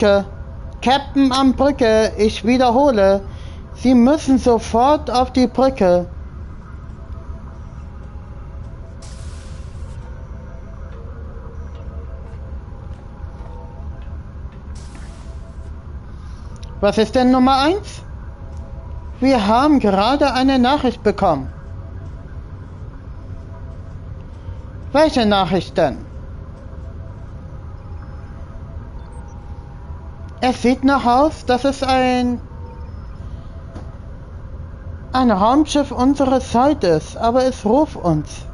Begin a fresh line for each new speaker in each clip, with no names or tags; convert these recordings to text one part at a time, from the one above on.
Captain an Brücke, ich wiederhole. Sie müssen sofort auf die Brücke. Was ist denn Nummer 1? Wir haben gerade eine Nachricht bekommen. Welche Nachricht denn? Es sieht nach aus, dass es ein Raumschiff unserer Zeit ist, aber es ruft uns.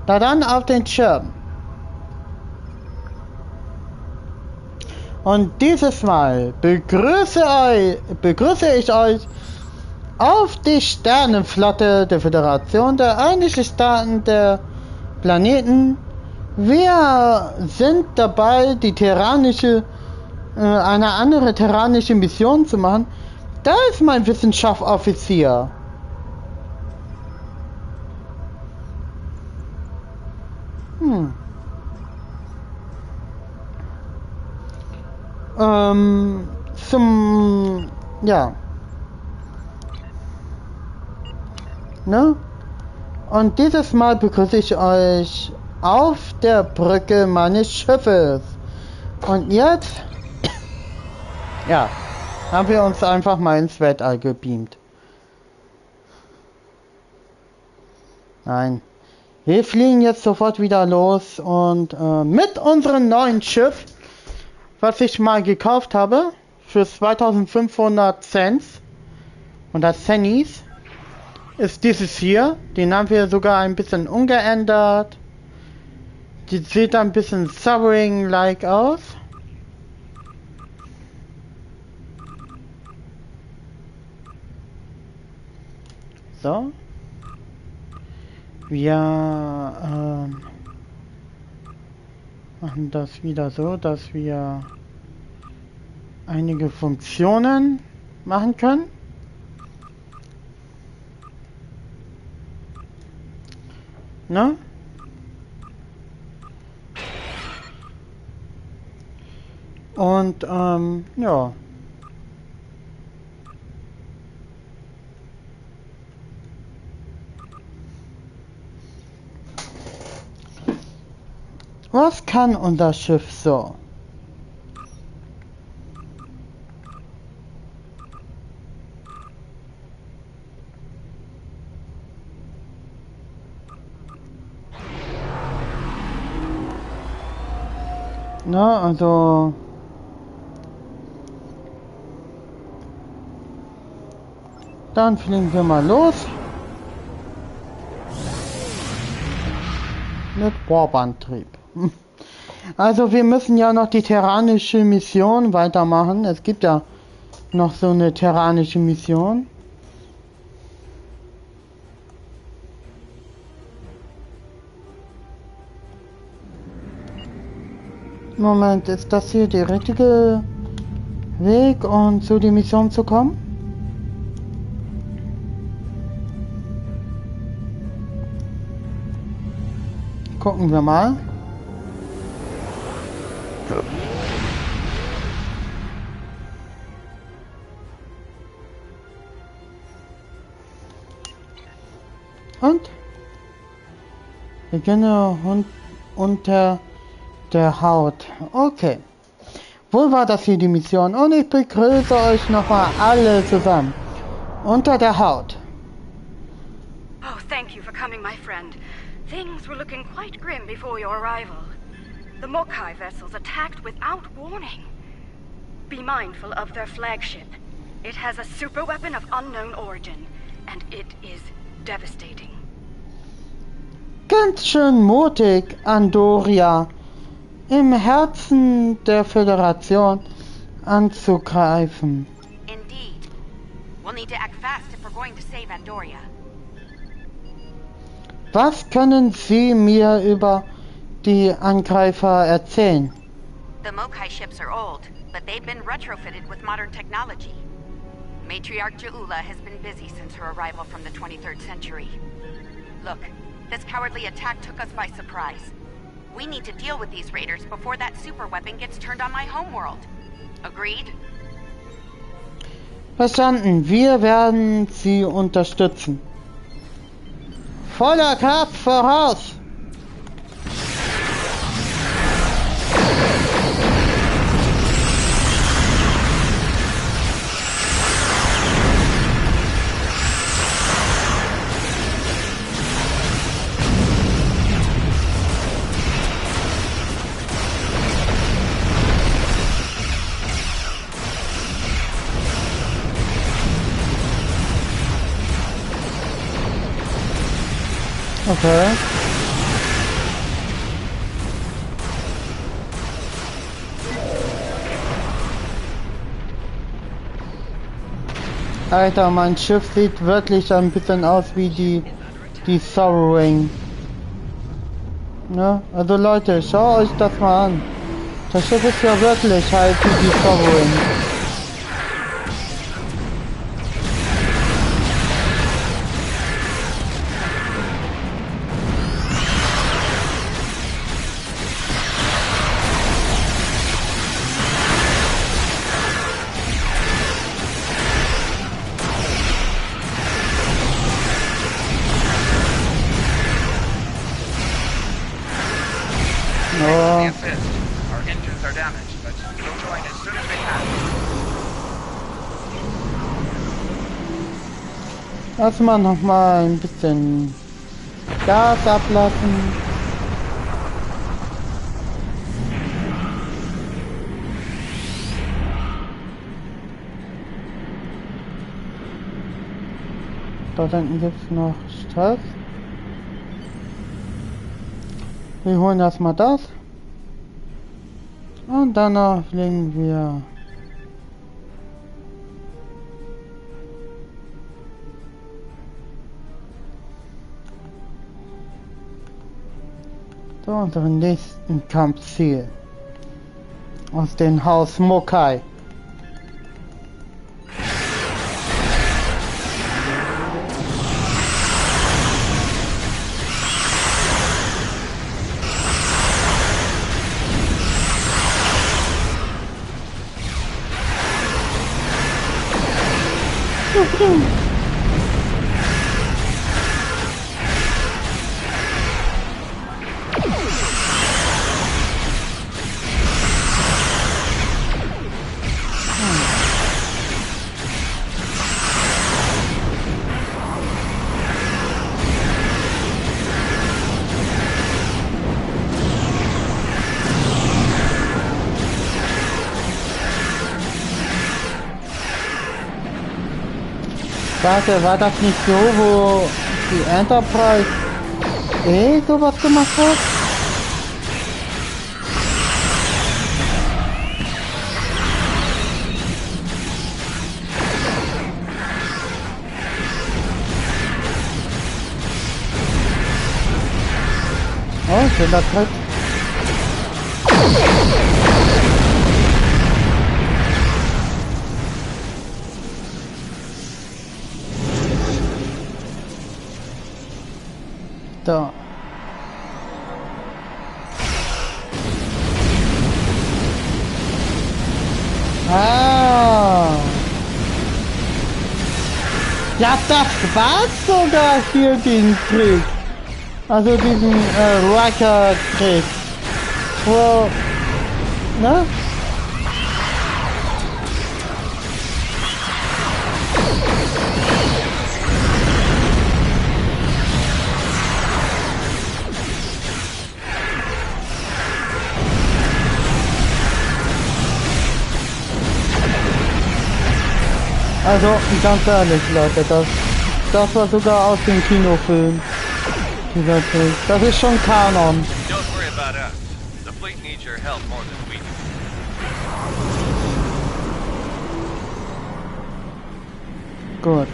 Da dann auf den Schirm. Und dieses Mal begrüße ich euch auf die Sternenflotte der Föderation der Einigten Staaten der Planeten. Wir sind dabei, eine andere terranische Mission zu machen. Da ist mein Wissenschaftsoffizier. Ja. Ne? Und dieses Mal begrüße ich euch auf der Brücke meines Schiffes. Und jetzt, ja, haben wir uns einfach mal ins Weltall gebeamt. Nein. Wir fliegen jetzt sofort wieder los und mit unserem neuen Schiff, was ich mal gekauft habe, für 2500 Cents und das Cennies, ist dieses hier. Den haben wir sogar ein bisschen umgeändert. Die sieht ein bisschen Sovereign-like aus. So. Wir machen das wieder so, dass wir einige Funktionen machen können. Ne? Und ja. Was kann unser Schiff so? Na, also dann fliegen wir mal los mit Warp-Antrieb. Also wir müssen ja noch die terranische Mission weitermachen. Es gibt ja noch so eine terranische Mission. Moment, ist das hier der richtige Weg, um zu der Mission zu kommen? Gucken wir mal. Und? Beginne unter der Haut. Okay. Wo war das hier die Mission? Und ich begrüße euch nochmal alle zusammen. Unter der Haut.
Oh, thank you for coming, my friend. Things were looking quite grim before your arrival. The Mokai vessels attacked without warning. Be mindful of their flagship. It has a super weapon of unknown origin, and it is devastating.
Ganz schön mutig, Andoria, im Herzen der Föderation anzugreifen.
Indeed. We'll need to act fast if we're going to save Andoria.
Was können Sie mir über die Angreifer erzählen?
The Mokai ships are old, but they've been retrofitted with modern technology. Matriarch Jaula has been busy since her arrival from the 23rd century. Look, this cowardly attack took us by surprise. We need to deal with these raiders before that super weapon gets turned on my homeworld. Agreed?
Verstanden. Wir werden Sie unterstützen. Voller Kraft voraus! Okay. Alter, mein Schiff sieht wirklich ein bisschen aus wie die Sorrowing. Ne? Also Leute, schaut euch das mal an. Das Schiff ist ja wirklich halt wie die Sorrowing.
The assist. Our engines are damaged, but we'll join as soon as we can.
Erstmal noch mal ein bisschen Gas ablassen. Da hinten gibt's noch Stress. Wir holen erstmal das. Und danach fliegen wir. Zu unserem nächsten Kampfziel. Aus dem Haus Mokai. Warte, war das nicht so, wo die Enterprise sowas gemacht hat? Oh, ich bin da drin. Da. Ah. Ja, das war's sogar für den Krieg. Also diesen Rocker-Krieg. Wo, ne? Also, ganz ehrlich, Leute, das war sogar aus dem Kinofilm. Dieser Krieg. Das ist schon Kanon.
Don't worry about us. The fleet needs your help more than we do.
Gut.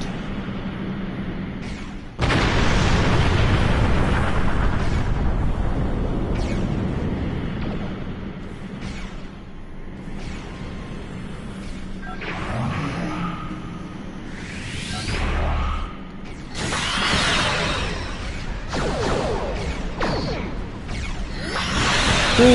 So.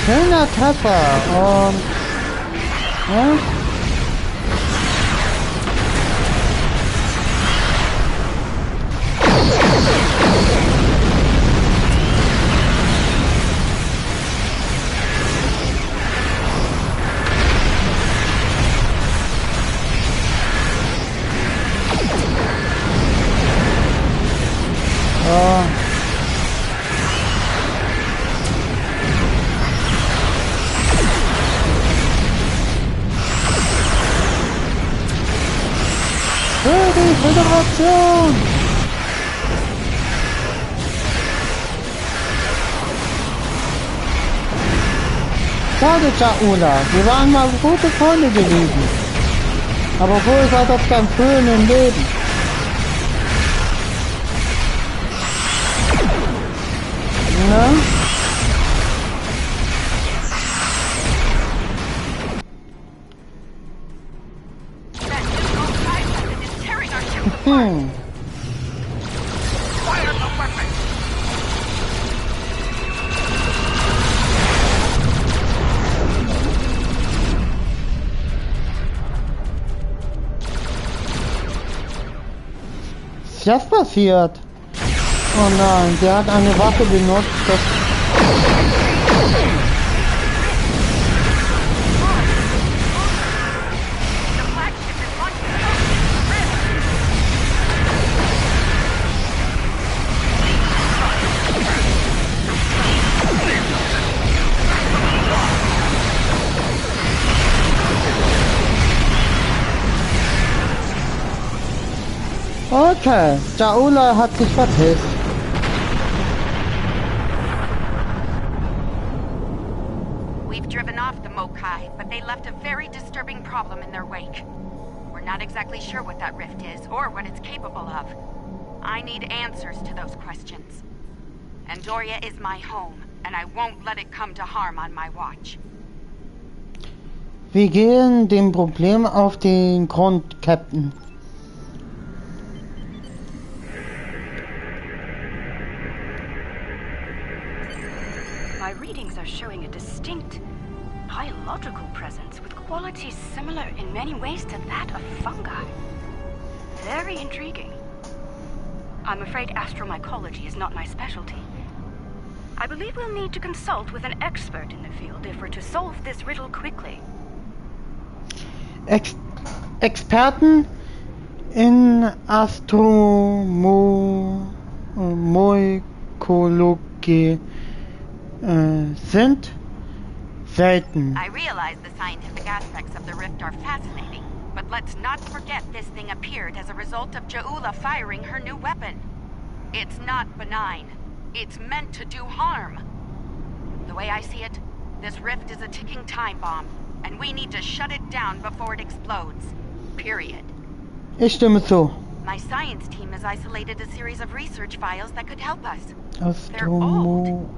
Schöner Treffer und ja. Für die Föderation! Schade, Jaula. Wir waren mal gute Freunde gewesen. Aber wo ist das beim Fühlen im Leben? Ne? Ist das passiert? Oh nein, der hat eine Waffe benutzt. Okay, Jaula hat sich verpisst.
We've driven off the Mokai, but they left a very disturbing problem in their wake. We're not exactly sure what that rift is, or what it's capable of. I need answers to those questions. Andoria is my home, and I won't let it come to harm on my watch.
Wir gehen dem Problem auf den Grund, Captain.
My readings are showing a distinct biological presence with qualities similar in many ways to that of fungi. Very intriguing. I'm afraid astromycology is not my specialty. I believe we'll need to consult with an expert in the field if we're to solve this riddle quickly.
Experten in Astromycologie sind selten.
I realize the scientific aspects of the rift are fascinating, but let's not forget this thing appeared as a result of Jaula firing her new weapon. It's not benign. It's meant to do harm. The way I see it, this rift is a ticking time bomb, and we need to shut it down before it explodes. Period.
Ich stimme zu.
My science team has isolated a series of research files that could help us. They're old.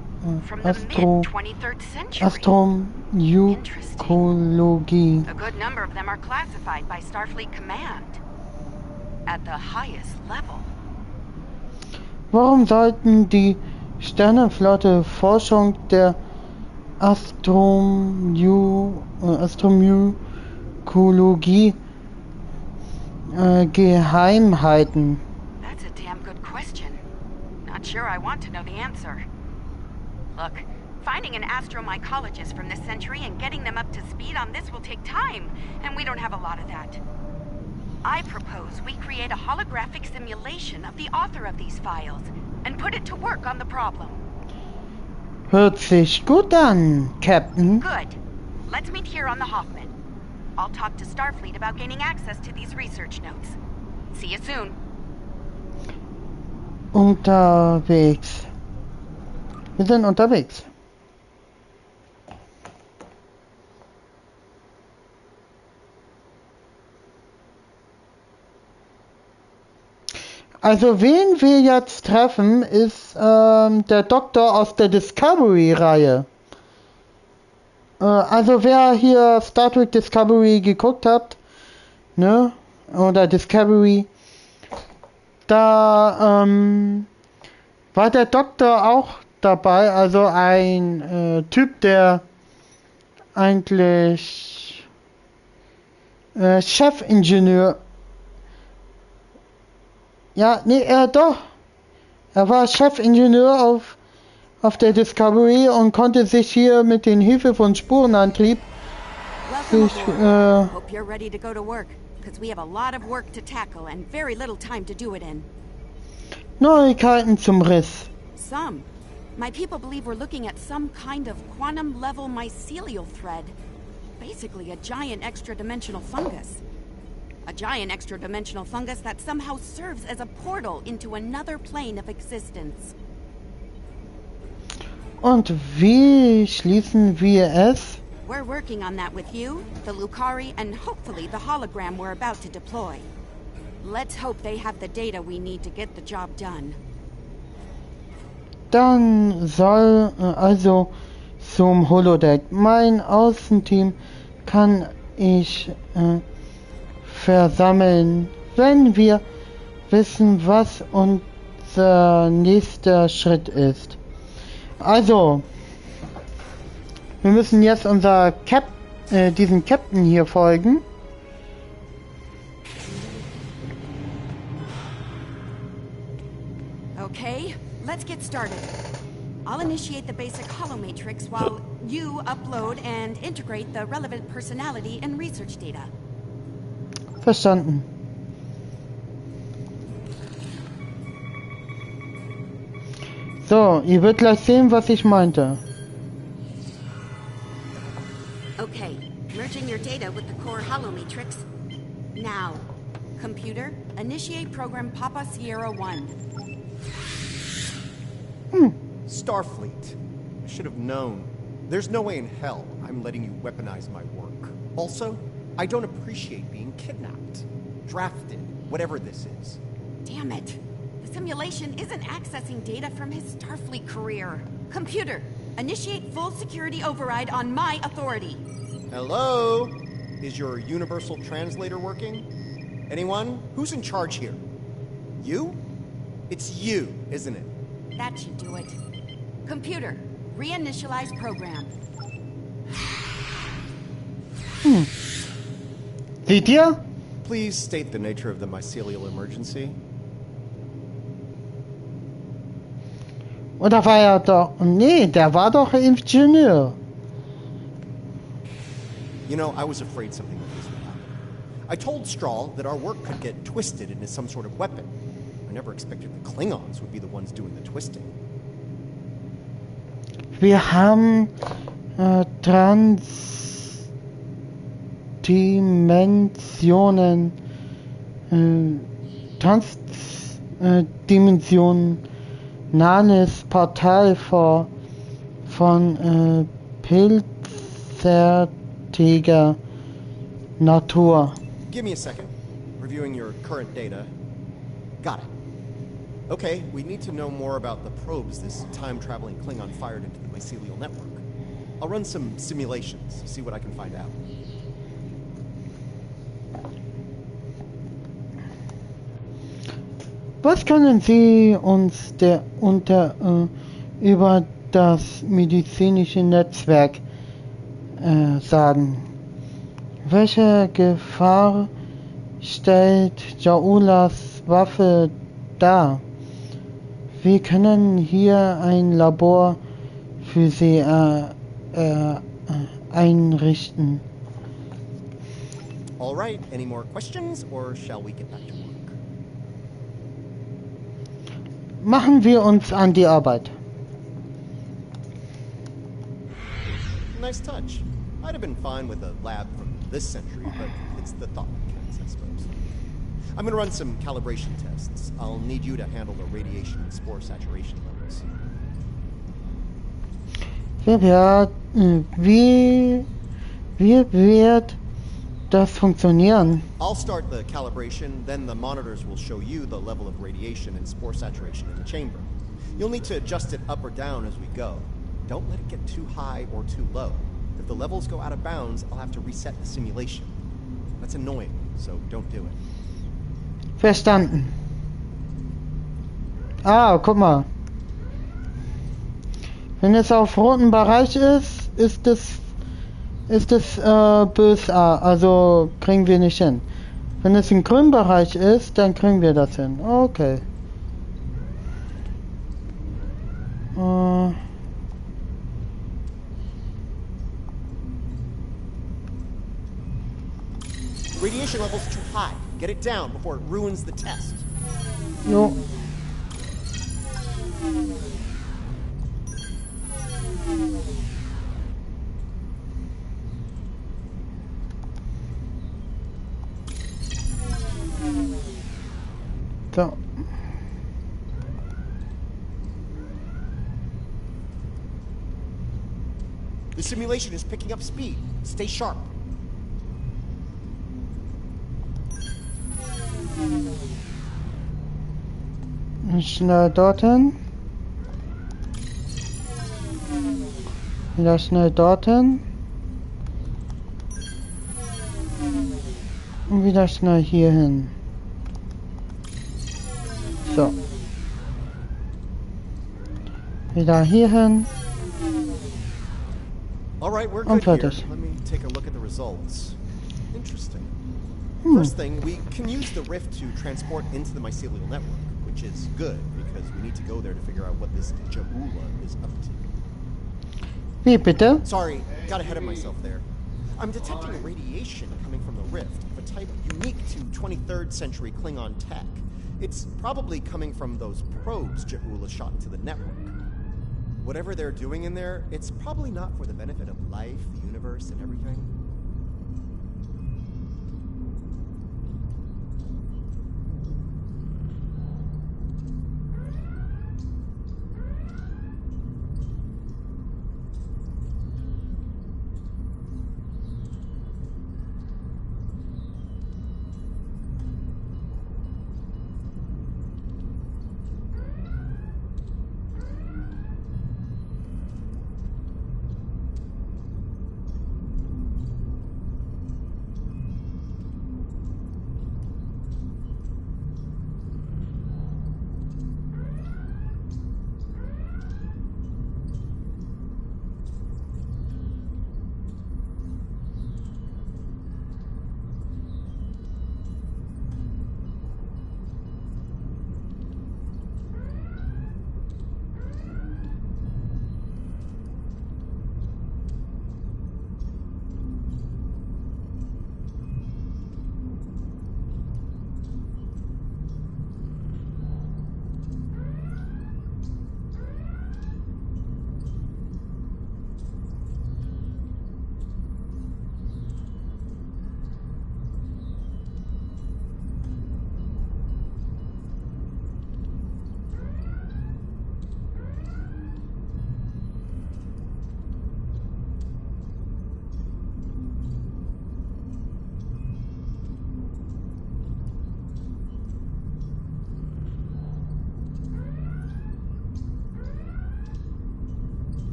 From the mid-23rd century.
Astromycologie.
A good number of them are classified by Starfleet Command. At the highest level.
Warum sollten die Sternenflotte Forschung der Astromycologie geheim halten?
That's a damn good question. Not sure I want to know the answer. Look, finding an astromycologist from this century and getting them up to speed on this will take time, and we don't have a lot of that. I propose we create a holographic simulation of the author of these files and put it to work on the problem.
Hört sich gut an, Captain.
Good. Let's meet here on the Hoffman. I'll talk to Starfleet about gaining access to these research notes. See you soon.
Unterwegs. Wir sind unterwegs. Also wen wir jetzt treffen, ist der Doktor aus der Discovery-Reihe. Also wer hier Star Trek Discovery geguckt hat, ne, oder Discovery, da war der Doktor auch dabei, also ein Typ, der eigentlich Chefingenieur, ja, nee, doch, er war Chefingenieur auf der Discovery und konnte sich hier mit den Hilfe von Spurenantrieb
Welcome
sich,
aboard. Hope you're ready to go to work, because we have a lot of work to tackle and very little time to do it in.
Neuigkeiten zum Riss.
Some. My people believe we're looking at some kind of quantum-level mycelial thread. Basically a giant extra-dimensional fungus. A giant extra-dimensional fungus that somehow serves as a portal into another plane of existence.
Und wie schließen wir es?
We're working on that with you, the Lucari, and hopefully the hologram we're about to deploy. Let's hope they have the data we need to get the job done.
Dann soll also zum Holodeck. Mein Außenteam kann ich versammeln, wenn wir wissen, was unser nächster Schritt ist. Also, wir müssen jetzt diesen Captain hier folgen.
Okay, let's get started. I'll initiate the basic Hallo matrix while you upload and integrate the relevant personality and research data.
Verstanden. So, ihr werdet gleich sehen, was ich meinte.
Okay, merging your data with the core Hallo matrix. Now, computer, initiate program Papa Sierra 1.
Starfleet. I should have known. There's no way in hell I'm letting you weaponize my work. Also, I don't appreciate being kidnapped, drafted, whatever this is.
Damn it. The simulation isn't accessing data from his Starfleet career. Computer, initiate full security override on my authority.
Hello? Is your universal translator working? Anyone? Who's in charge here? You? It's you, isn't it?
That should do it. Computer, reinitialize program.
Seht ihr?
Please state the nature of the mycelial emergency.
Oder war er doch... Nee, der war doch Ingenieur.
You know, I was afraid something like this would happen. I told Strahl that our work could get twisted into some sort of weapon. I never expected the Klingons would be the ones doing the twisting.
Wir haben Transdimensionen, transdimensionales Portal von pilzartiger Natur.
Give me a second. Reviewing your current data. Got it. Okay, we need to know more about the probes this time-traveling Klingon fired into the mycelial network. I'll run some simulations, see what I can find out.
Was können Sie uns über das medizinische Netzwerk sagen? Welche Gefahr stellt Jaulas Waffe dar? Wir können hier ein Labor für Sie einrichten.
All right, any more questions, or shall we get back to work?
Machen wir uns an die Arbeit.
Nice touch. I'd have been fine with a lab from this century, but it's the thought that counts, I suppose. I'm gonna run some calibration tests. I'll need you to handle the radiation and spore saturation levels.
Wie wird das funktionieren?
I'll start the calibration, then the monitors will show you the level of radiation and spore saturation in the chamber. You'll need to adjust it up or down as we go. Don't let it get too high or too low. If the levels go out of bounds, I'll have to reset the simulation. That's annoying, so don't do it.
Verstanden. Ah, guck mal. Wenn es auf roten Bereich ist, ist es bösartig, also kriegen wir nicht hin. Wenn es im grünen Bereich ist, dann kriegen wir das hin. Okay.
Radiation level's too high. Get it down before it ruins the test.
Jo. So.
The simulation is picking up speed. Stay sharp.
Schnell dorthin. Wieder schnell dorthin. Und wieder schnell hier hin. So. Wieder hier hin.
All right, we're
Und
good here.
fertig.
Let me take a look at the results. Interesting. First thing, we can use the rift to transport into the mycelial network, which is good because we need to go there to figure out what this Ja'ula is up to.
Wie bitte?
Sorry, got ahead of myself there. I'm detecting radiation coming from the rift of a type unique to 23rd century Klingon tech. It's probably coming from those probes Ja'ula shot into the network. Whatever they're doing in there, it's probably not for the benefit of life, the universe, and everything.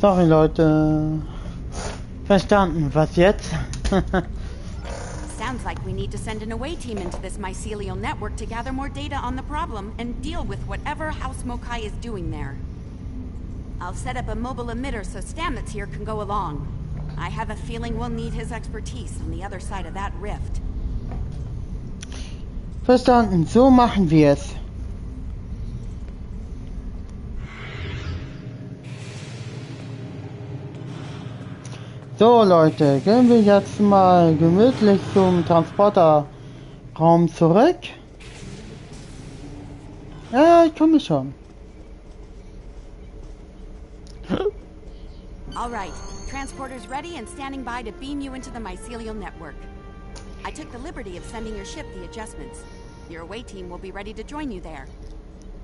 Sorry Leute. Verstanden. Was jetzt?
Sounds like we need to send an away team into this mycelial network to gather more data on the problem and deal with whatever House Mokai is doing there. I'll set up a mobile emitter so Stamets here can go along. I have a feeling we'll need his expertise on the other side of that rift.
Verstanden. So machen wir es. So Leute, gehen wir jetzt mal gemütlich zum Transporterraum zurück. Ja, ich komme schon.
All right, transporter's ready and standing by to beam you into the mycelial network. I took the liberty of sending your ship the adjustments. Your away team will be ready to join you there.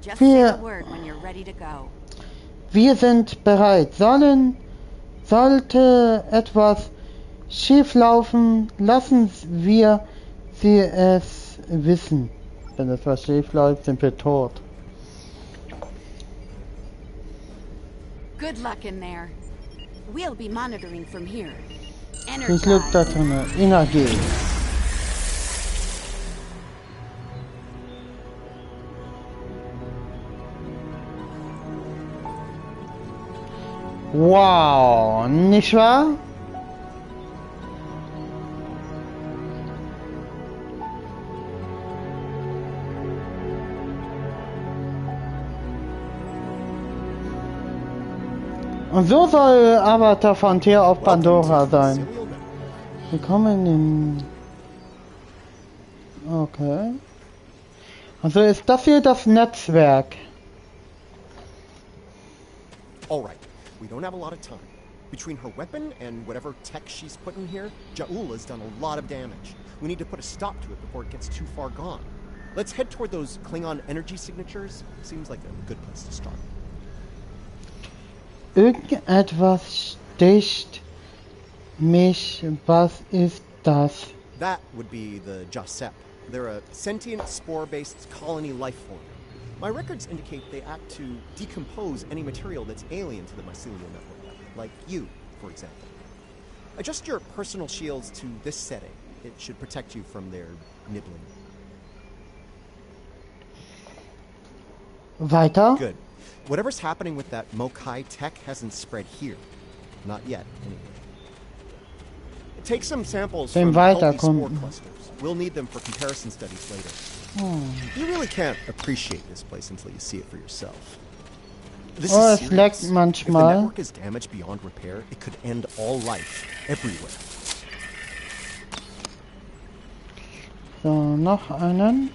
Just say the word when you're ready to go.
Wir sind bereit. Sollte etwas schief laufen, lassen wir sie es wissen. Wenn etwas schief läuft, sind wir tot.
Good luck in there. We'll be monitoring from here.
Viel Glück da drin. Energie. Wow, nicht wahr? Und so soll Avatar Frontier auf Pandora sein. Willkommen in... Okay. Also ist das hier das Netzwerk.
Alright, we don't have a lot of time. Between her weapon and whatever tech she's put in here, Ja'ula's done a lot of damage. We need to put a stop to it before it gets too far gone. Let's head toward those Klingon energy signatures. Seems like a good place to start.
Irgendetwas sticht mich. Was ist das?
That would be the Jasep. They're a sentient spore-based colony life form. My records indicate they act to decompose any material that's alien to the mycelial network, like you, for example. Adjust your personal shields to this setting. It should protect you from their nibbling.
Weiter?
Good. Whatever's happening with that Mokai tech hasn't spread here. Not yet, anyway. Take some samples from healthy spore clusters. We'll need them for comparison studies later. You really can't appreciate this place until you see it for yourself. This is serious. If the network is damaged beyond repair, it could end all life, everywhere.
So, noch einen.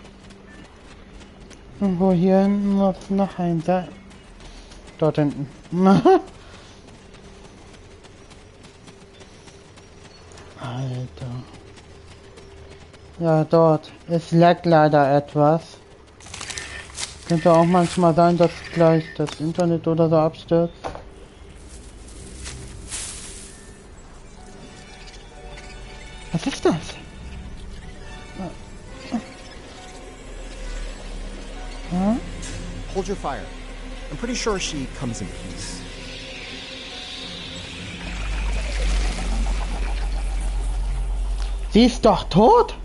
Irgendwo hier hinten muss noch ein sein. Dort hinten. Alter. Ja, dort. Es laggt leider etwas. Könnte auch manchmal sein, dass gleich das Internet oder so abstürzt. Was ist das?
Hold your fire. I'm pretty sure she comes in peace.
Sie ist doch tot?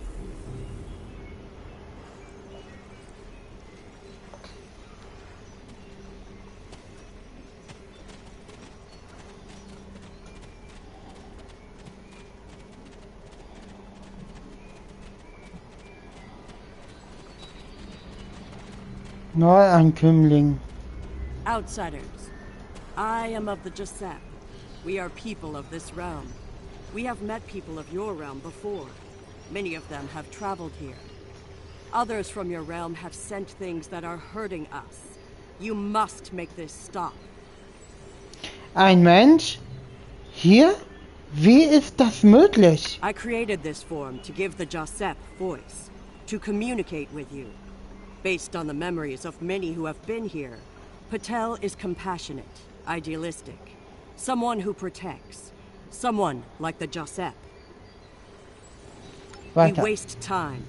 Neuankömmling.
Outsiders, I am of the Jasep. We are people of this realm. We have met people of your realm before. Many of them have traveled here. Others from your realm have sent things that are hurting us. You must make this stop.
Ein Mensch? Hier? Wie ist das möglich?
I created this form to give the Jasep voice, to communicate with you. Based on the memories of many who have been here, Patel is compassionate, idealistic, someone who protects, someone like the Jasep. We waste time.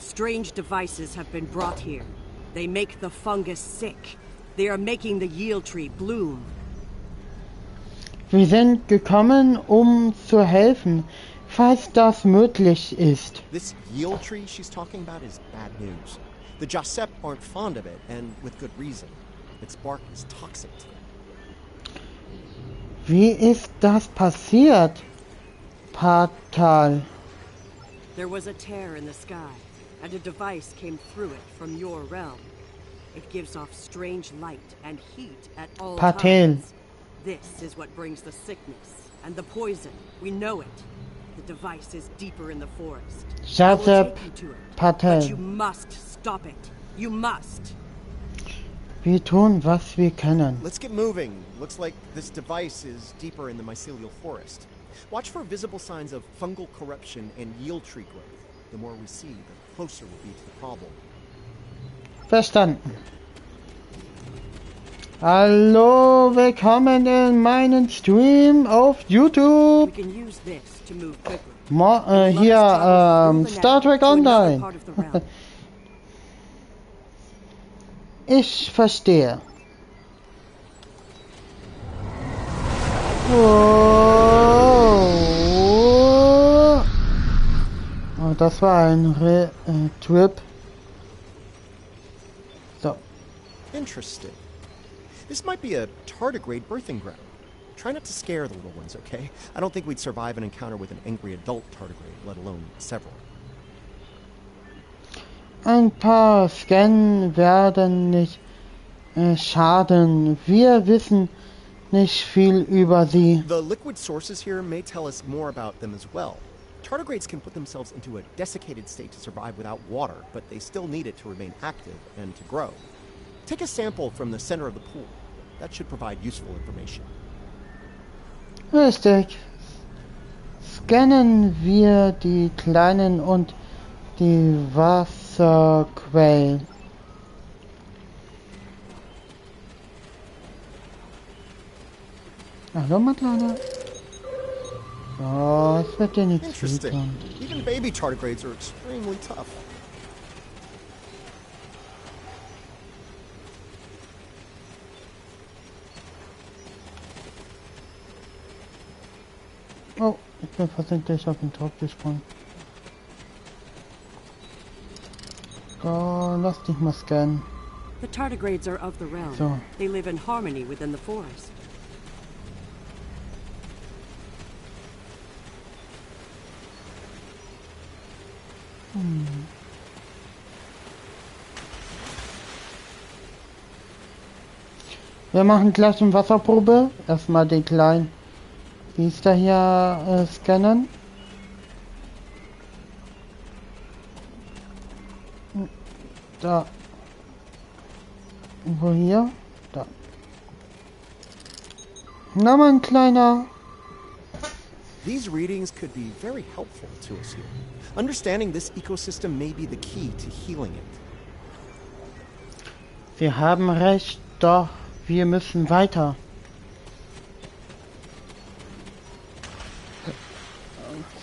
Strange devices have been brought here. They make the fungus sick. They are making the yield tree bloom.
Wir sind gekommen, zu helfen, falls das möglich ist.
This yield tree she's talking about is bad news. The Jasep aren't fond of it, and with good reason. Its bark is toxic to them.
Wie ist das passiert, Patal?
There was a tear in the sky, and a device came through it from your realm. It gives off strange light and heat at all times. This is what brings the sickness and the poison. We know it. The device is deeper in the forest. I will take you to it, but you must stop it. You must.
Wir tun, was wir können.
Let's get moving. Looks like this device is deeper in the mycelial forest. Watch for visible signs of fungal corruption and yield tree growth. The more we see, the closer we'll be to the problem.
Verstanden. Hallo, willkommen in meinen Stream auf YouTube.
We can use this to move quickly.
Hier, Star Trek Online. Ich verstehe. Oh, das war ein Trip. So.
Interesting. This might be a tardigrade birthing ground. Try not to scare the little ones, okay? I don't think we'd survive an encounter with an angry adult tardigrade, let alone several.
Ein paar Scannen werden nicht schaden. Wir wissen nicht viel über sie.
The liquid sources here may tell us more about them as well. Tardigrades can put themselves into a desiccated state to survive without water, but they still need it to remain active and to grow. Take a sample from the center of the pool. That should provide useful information.
Richtig. Scannen wir die kleinen und die Wasserquellen. Hallo, mein Kleiner. Oh, es wird dir nichts tun.
Even baby tardigrades are extremely tough.
Oh, ich bin versehentlich auf den Topf gesprungen. Oh, lass dich mal scannen.
The tardigrades are of the realm.
So.
They live in harmony within the forest.
Wir machen gleich eine Wasserprobe. Erstmal den kleinen Biester hier scannen. Da. Wo hier? Da. Na, mein Kleiner.
These readings could be very helpful to us here. Understanding this ecosystem may be the key to healing it.
Sie haben recht, doch wir müssen weiter.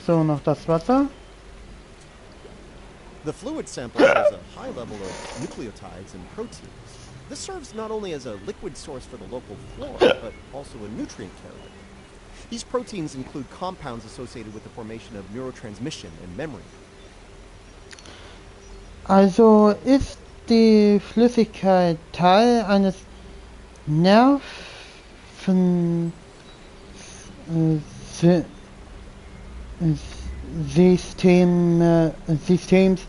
So, noch das Wasser.
The fluid sample has a high level of nucleotides and proteins. This serves not only as a liquid source for the local flora, but also a nutrient carrier. These proteins include compounds associated with the formation of neurotransmission and memory.
Also ist die Flüssigkeit Teil eines Systems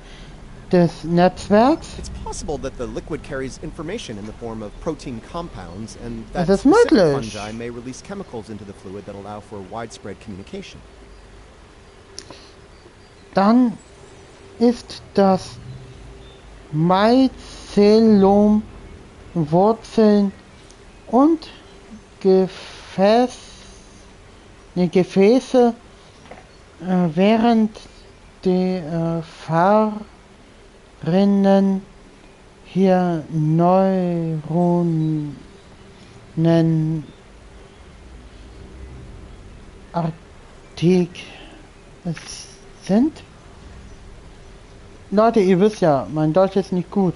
des Netzwerks.
It's possible that the liquid carries information in the form of protein compounds, and that
Das ist
specific
möglich.
fungi may release chemicals into the fluid that allow for widespread communication.
Dann ist das Mycelium Wurzeln und Gefäße, während die Fahrinnen hier Neuronen artig sind. Leute, ihr wisst ja, mein Deutsch ist nicht gut.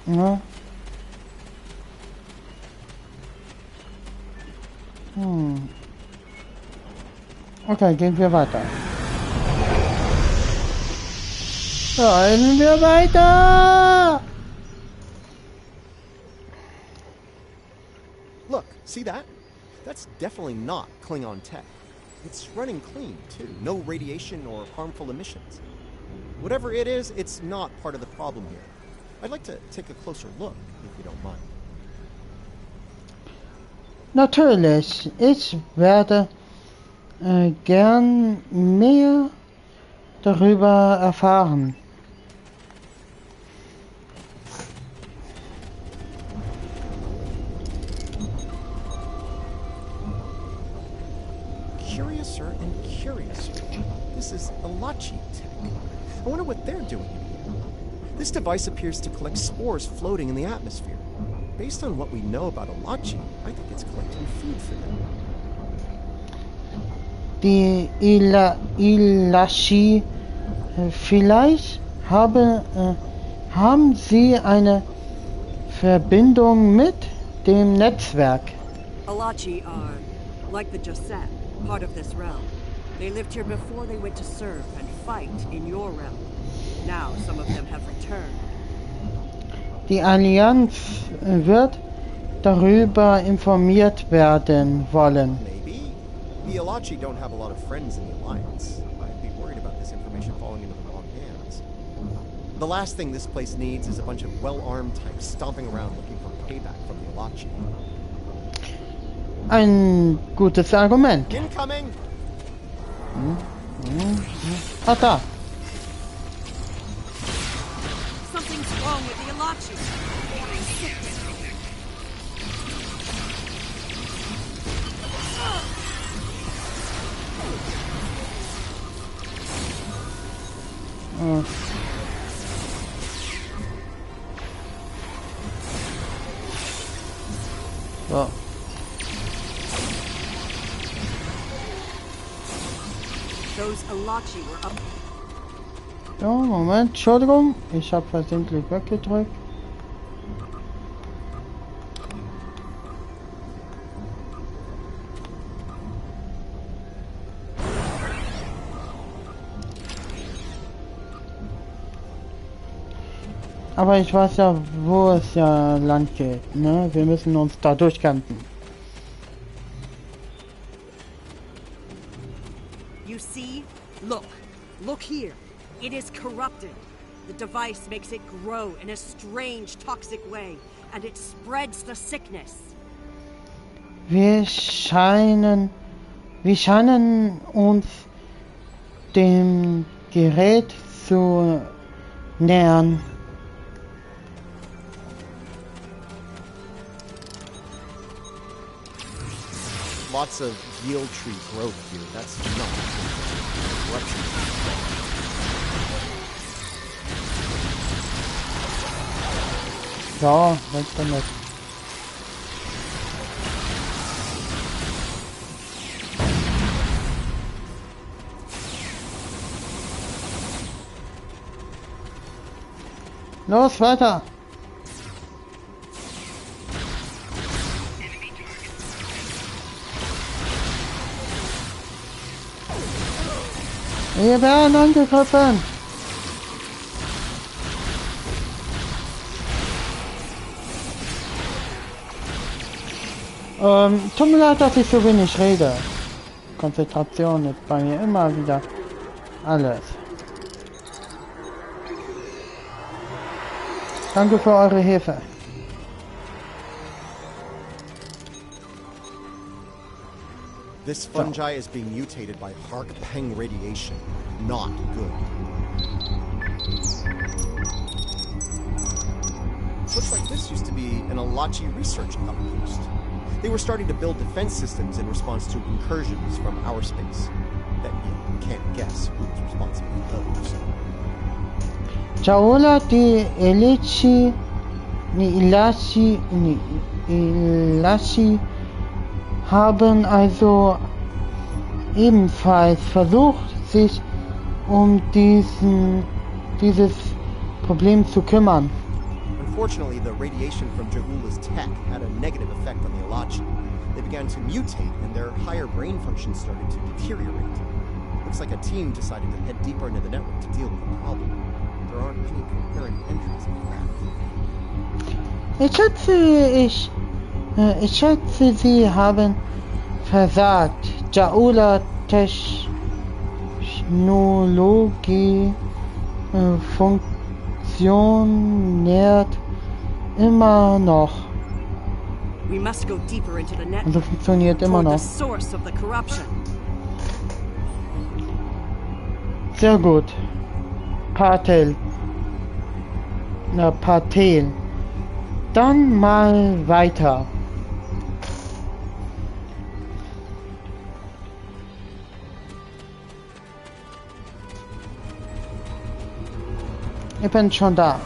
Ja. Okay, gehen wir weiter. Gehen wir weiter!
Look, see that? That's definitely not Klingon tech. It's running clean, too. No radiation or harmful emissions. Whatever it is, it's not part of the problem here. I'd like to take a closer look, if you don't mind.
Natürlich, ich werde gern mehr darüber erfahren.
Curiouser and curiouser. This is Alachi tech. I wonder what they're doing here. This device appears to collect spores floating in the atmosphere. Based on what we know about Alachi, I think it's collecting food for them.
die Ilashi. Vielleicht haben sie eine Verbindung mit dem Netzwerk.
Alachi are, like the Josette, part of this realm. They lived here before they went to serve and fight in your realm. Now some of them have returned.
Die Allianz wird darüber informiert werden wollen.
Maybe. The Alachi don't have a lot of friends in the Alliance. I'd be worried about this information falling into the wrong hands. The last thing this place needs is a bunch of well-armed types stomping around looking for payback from the Alachi.
Ein gutes Argument.
Incoming!
Ah, da.
Something's wrong with the Alachi.
So.
Those Alachi were up.
Ja, Moment, Entschuldigung, ich habe versehentlich weggedrückt. Aber ich weiß ja, wo es ja lang geht, ne? Wir müssen uns da durchkämpfen.
You see? Look here. It is corrupted. The device makes it grow in a strange, toxic way, and it spreads the sickness.
Wir scheinen uns dem Gerät zu nähern.
Lots of yield tree growth here. That's not corruption.
Ja, weg damit. Los, weiter! Wir werden angegriffen! Tut mir leid, dass ich so wenig rede. Konzentration ist bei mir immer wieder alles. Danke für eure Hilfe.
This fungi is being mutated by Hark Peng radiation. Not good. Looks like this used to be an Alachi research outpost. They were starting to build defense systems in response to incursions from our space. That you can't guess who was responsible for those.
Jaola, die Ilashi haben also ebenfalls versucht, sich um dieses Problem zu kümmern.
Unfortunately, the radiation from Jaula's tech had a negative effect on the Alachi. They began to mutate, and their higher brain function started to deteriorate. Looks like a team decided to head deeper into the network to deal with the problem. There aren't any coherent entries in the
Ich schätze, sie haben versagt. Jaula Technologie funktioniert immer noch.
We must go deeper into the
Also
network
funktioniert immer
toward the
noch.
source of the corruption.
Sehr gut. Patel. Dann mal weiter. Ich bin schon da.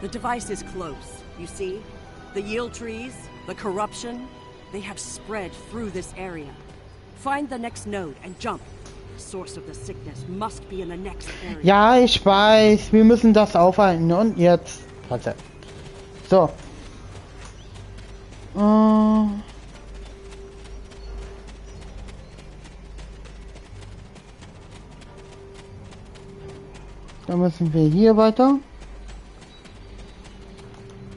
The device is close. You see? The yield trees, the corruption, they have spread through this area. Find the next node and jump. The source of the sickness must be in the next area.
Ja, ich weiß. Wir müssen das aufhalten. Und jetzt. Warte. So. Dann müssen wir hier weiter.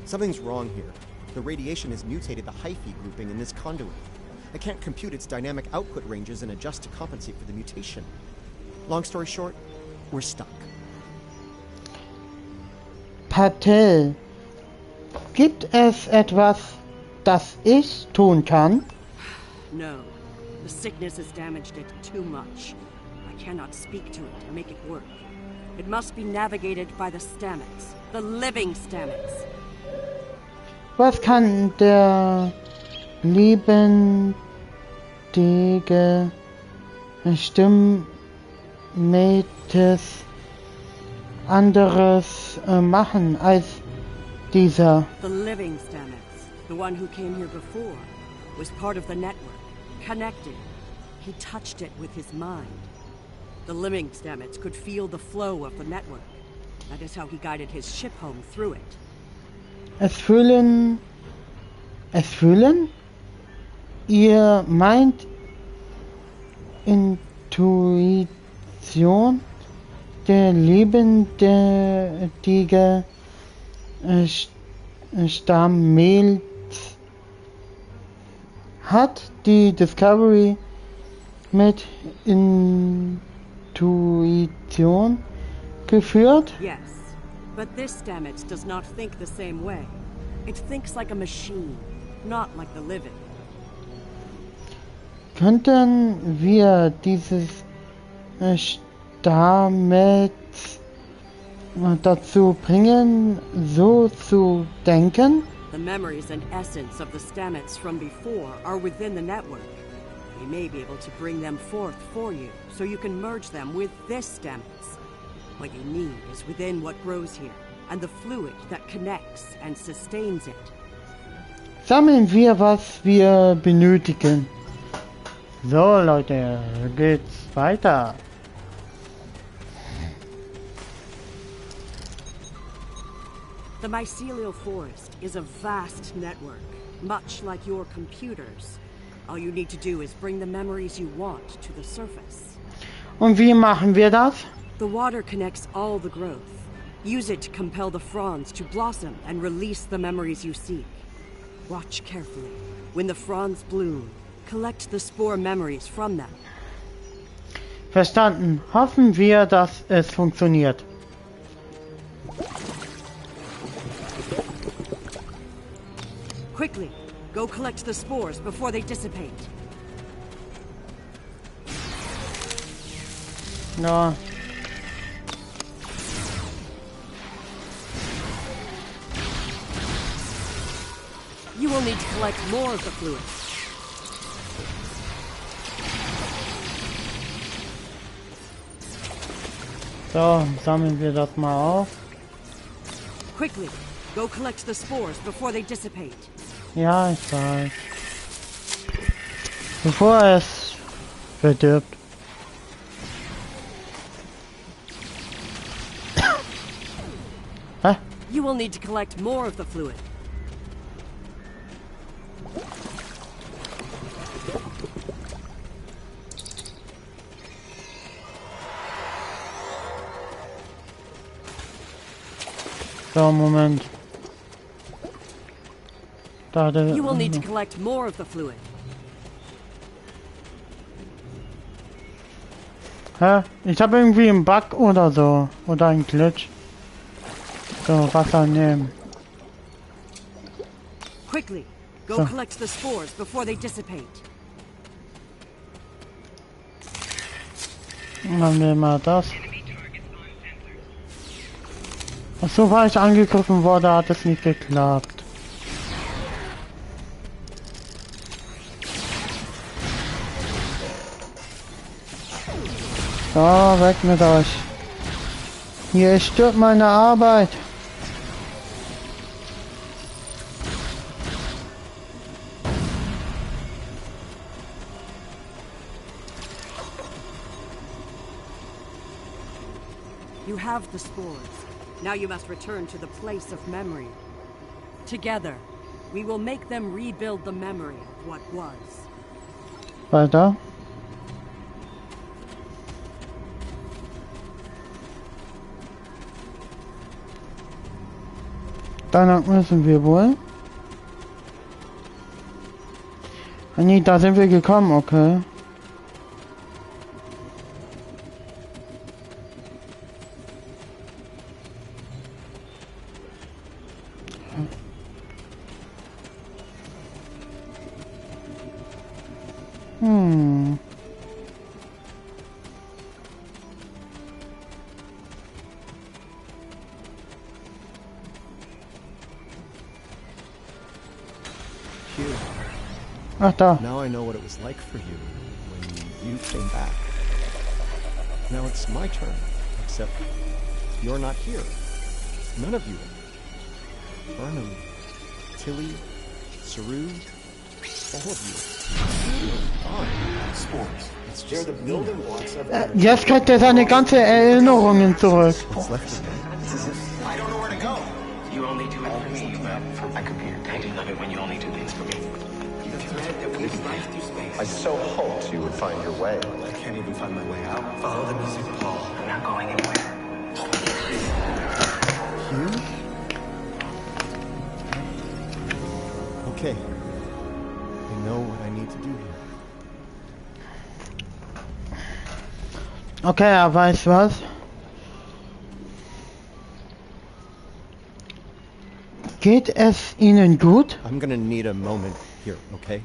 Something's wrong here. The radiation has mutated the hyphae grouping in this conduit. I can't compute its dynamic output ranges and adjust to compensate for the mutation. Long story short, we're stuck.
Patel. Gibt es etwas, das ich tun kann?
No. The sickness has damaged it too much. I cannot speak to it and make it work. It must be navigated by the Stamets. The living Stamets.
Was kann der lebendige Stimmetes anderes machen als dieser?
The living Stamets, the one who came here before, was part of the network, connected. He touched it with his mind. The living Stamets could feel the flow of the network. That is how he guided his ship home through it.
Es fühlen? Ihr meint Intuition? Der lebendige Stammelz hat die Discovery mit Intuition geführt?
Yes, but this Stamets does not think the same way. It thinks like a machine, not like the living.
Könnten wir dieses Stammelz dazu bringen, so zu denken?
The memories and essence of the Stamets from before are within the network. We may be able to bring them forth for you, so you can merge them with this Stamets. What you need is within what grows here, and the fluid that connects and sustains it.
Sammeln wir, was wir benötigen. So, Leute, geht's weiter.
The mycelial forest is a vast network, much like your computers. All you need to do is bring the memories you want to the surface.
Und wie machen wir das?
The water connects all the growth. Use it to compel the fronds to blossom and release the memories you seek. Watch carefully. When the fronds bloom, collect the spore memories from them.
Verstanden. Hoffen wir, dass es funktioniert.
Quickly, go collect the spores before they dissipate.
Ja.
You will need to collect more of the fluid.
So, sammeln wir das mal auf.
Quickly, go collect the spores before they dissipate.
Ja, ich weiß. Bevor es verdirbt. Hä?
You will need to collect more of the fluid.
So, Moment.
You will need to collect more of the fluid.
Hä? Ich habe irgendwie einen Bug oder so. Oder einen Glitch. So, Wasser nehmen.
Quickly, go
So.
collect the spores before they dissipate.
Machen wir mal das. Ach so, weil ich angegriffen wurde, hat es nicht geklappt. So, weg mit euch. Hier stirbt meine Arbeit.
You have the spores. Now you must return to the place of memory. Together, we will make them rebuild the memory of what was.
Weiter. Danach müssen wir wohl. Nee, da sind wir gekommen, okay. Ach, da.
Now I know what it was like for you when you came back. Now it's my turn, except you're not here. None of you are. Burnham, Tilly, Saru, all of you. You're gone. Spores. It's just the building blocks of
Jetzt kriegt er seine ganze Erinnerungen zurück.
what's left of me.
I don't know where to go. You only do it for me, but I could be. I do love it when you only do things for me.
I so hoped you would find your way.
I can't even find my way out. Follow the music, Paul. I'm not going anywhere.
Hugh? Okay. I know what I need to do here.
Okay, er weiß was. Geht es Ihnen gut?
I'm gonna need a moment here, okay?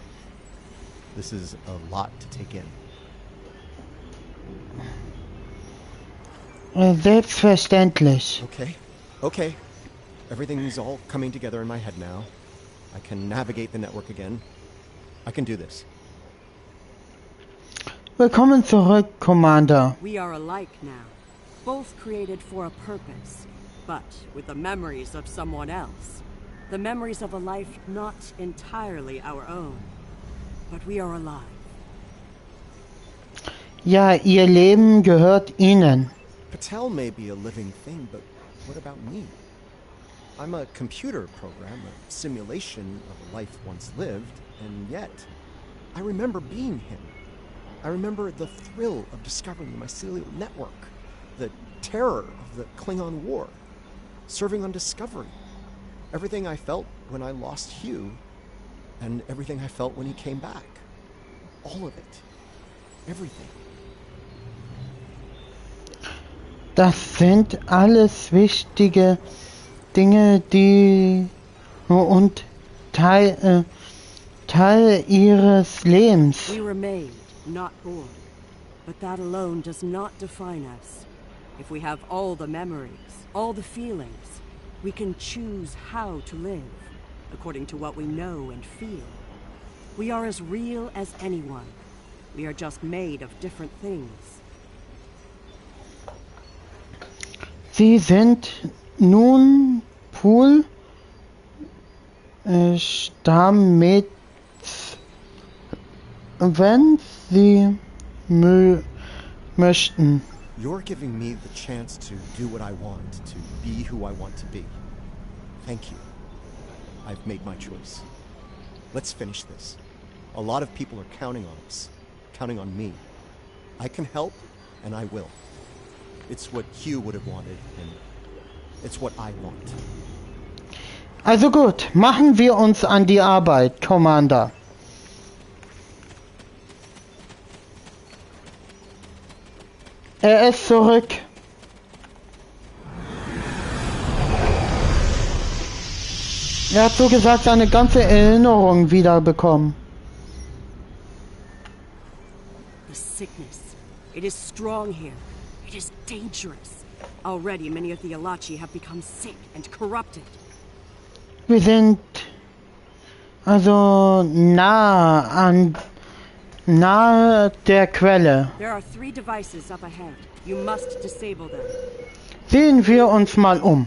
This is a lot to take in.
Selbstverständlich.
Okay. Everything's all coming together in my head now. I can navigate the network again. I can do this.
Willkommen zurück, Commander.
We are alike now, both created for a purpose, but with the memories of someone else. The memories of a life not entirely our own. But we are alive.
Ja, Ihr Leben gehört Ihnen.
Patel may be a living thing, but what about me? I'm a computer program, a simulation of a life once lived, and yet I remember being him. I remember the thrill of discovering the mycelial network, the terror of the Klingon War, serving on Discovery, everything I felt when I lost Hugh, and everything I felt when he came back. All of it. Everything.
Das sind alles wichtige Dinge, die und Teil Ihres Lebens.
We were made, not born. But that alone does not define us. If we have all the memories, all the feelings, we can choose how to live, according to what we know and feel. We are as real as anyone. We are just made of different things.
Sie sind nun Pool Stammet, wenn Sie möchten.
You're giving me the chance to do what I want, to be who I want to be. Thank you. I've made my choice. Let's finish this. A lot of people are counting on us, counting on me. I can help, and I will. It's what Hugh would have wanted, and it's what I want.
Also gut, machen wir uns an die Arbeit, Commander. Er ist zurück. Er hat so gesagt seine ganze Erinnerung wiederbekommen.
The sickness. It is strong here. It is dangerous. Already many of the Alachi have become sick and corrupted.
Wir sind also nahe der Quelle.
There are 3 devices up ahead. You must disable them.
Sehen wir uns mal um.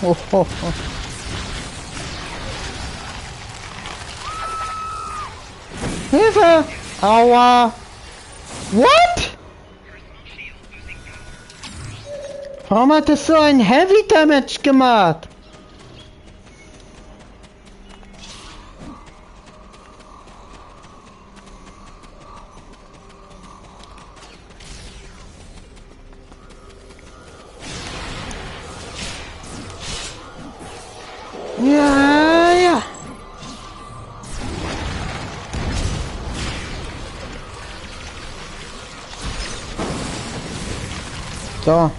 Oh, oh, oh. Hilfe! Aua! What? Warum hat es so ein Heavy Damage gemacht? Ja, ja. So.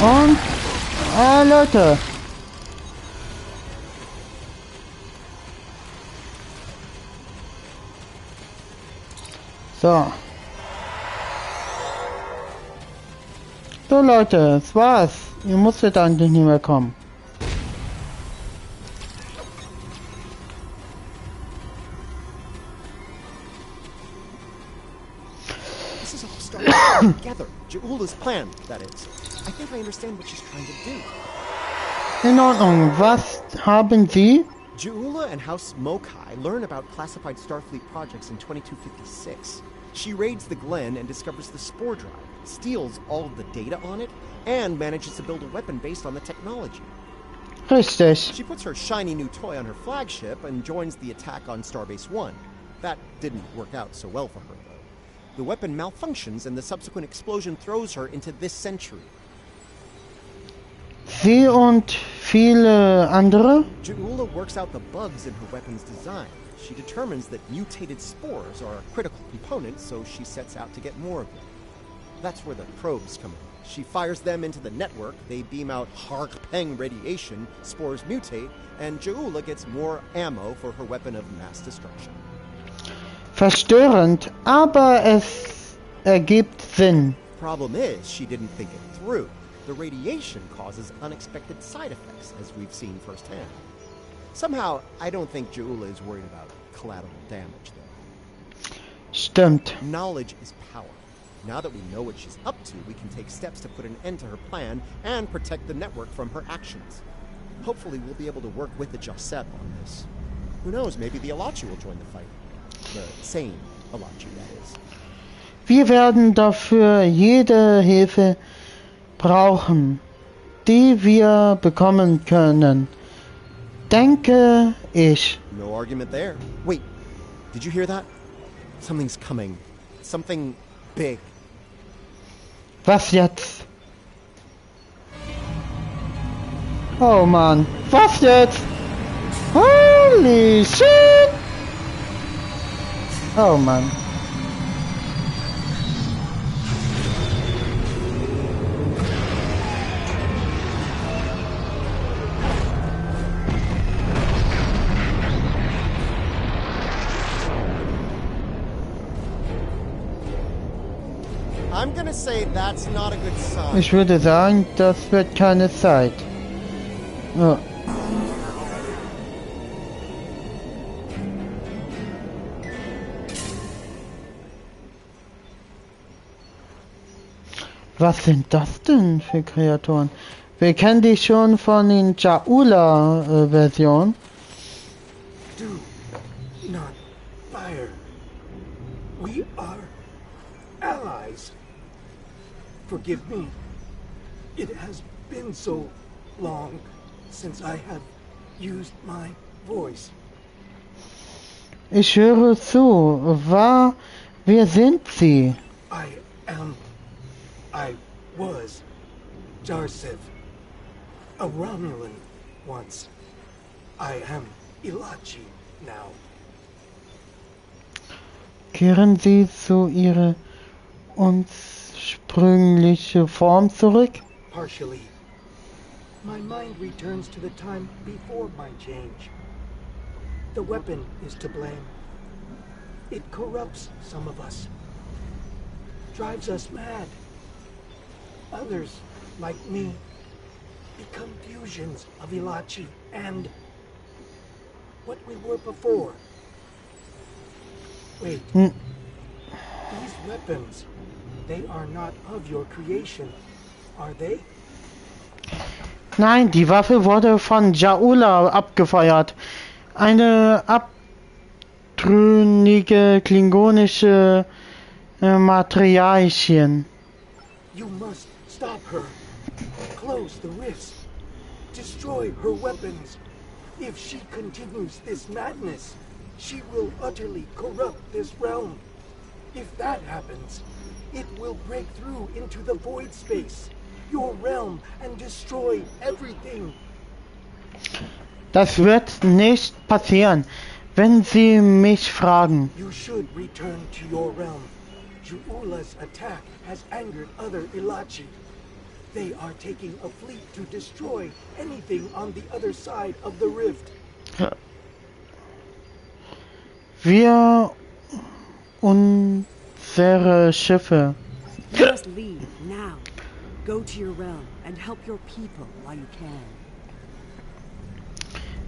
Und, Leute. So. So Leute, das war's. Ihr musstet eigentlich nicht mehr kommen.
This is all starting together. Ja'ula's plan, that is. I think I understand what she's trying to do.
In Ordnung. Was haben Sie?
Ja'ula and House Mokai learn about classified Starfleet projects in 2256. She raids the Glen and discovers the Spore Drive, steals all of the data on it, and manages to build a weapon based on the technology.
Richtig.
She puts her shiny new toy on her flagship and joins the attack on Starbase 1. That didn't work out so well for her, though. The weapon malfunctions and the subsequent explosion throws her into this century.
Sie und viele andere?
Ja'ula works out the bugs in her weapon's design. She determines that mutated spores are a critical component, so she sets out to get more of them. That's where the probes come in. She fires them into the network, they beam out Hark-Peng radiation, spores mutate, and Ja'ula gets more ammo for her weapon of mass destruction.
Verstörend, aber es ergibt Sinn.
Problem is, she didn't think it through. The radiation causes unexpected side effects, as we've seen firsthand. Somehow, I don't think Ja'ula is worried about collateral damage, though.
Stimmt.
Knowledge is power. Now that we know what she's up to, we can take steps to put an end to her plan and protect the network from her actions. Hopefully, we'll be able to work with the Josette on this. Who knows, maybe the Alachi will join the fight. The sane Alachi, that is.
Wir werden dafür jede Hilfe brauchen, die wir bekommen können. Denke ich.
No argument there. Wait, did you hear that? Something's coming. Something big.
Was jetzt? Oh Mann, was jetzt? Holy shit! Oh Mann.
I'm gonna say that's not a good sign.
Ich würde sagen, das wird keine Zeit. Oh. Was sind das denn für Kreaturen? Wir kennen die schon von den Ja'ula-Version.
Do not fire. We are allies. Forgive me. It has been so long since I have used my voice.
Ich höre zu. Wer sind Sie?
I was Jarsev, a Romulan once. I am Ilachi now.
Kehren Sie zu Ihrer ursprünglichen Form zurück?
Partially. My mind returns to the time before my change. The weapon is to blame. It corrupts some of us. Drives us mad. Others, like me, become fusions of Ilachi and what we were before. Wait. These weapons, they are not of your creation, are they?
Nein, die Waffe wurde von Jaula abgefeuert. Eine abtrünnige klingonische Materialien.
You must stop her. Close the rifts. Destroy her weapons. If she continues this madness, she will utterly corrupt this realm. If that happens, it will break through into the void space, your realm, and destroy everything.
Das wird nicht passieren, wenn Sie mich fragen.
You should return to your realm. Ju'ula's attack has angered other Ilachi. They are taking a fleet to destroy anything on the other side of the rift.
Wir unsere Schiffe.
You must leave now. Go to your realm and help your people while you can.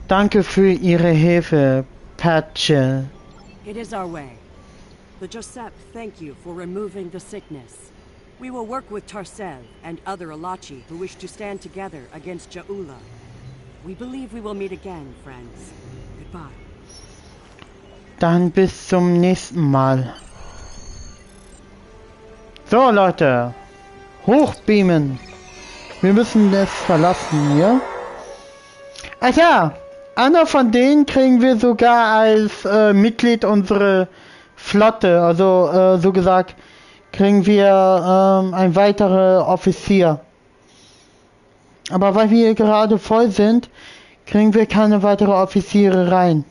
Danke für Ihre Hilfe, Patche.
It is our way. The Josep thank you for removing the sickness. We will work with Tarcel and other Alachi who wish to stand together against Jaula. We believe we will meet again, friends. Goodbye.
Dann bis zum nächsten Mal. So, Leute. Hochbeamen. Wir müssen es verlassen, ja? Ach ja, einer von denen kriegen wir sogar als Mitglied unserer Flotte. Also, so gesagt, kriegen wir ein weiterer Offizier. Aber weil wir gerade voll sind, kriegen wir keine weiteren Offiziere rein.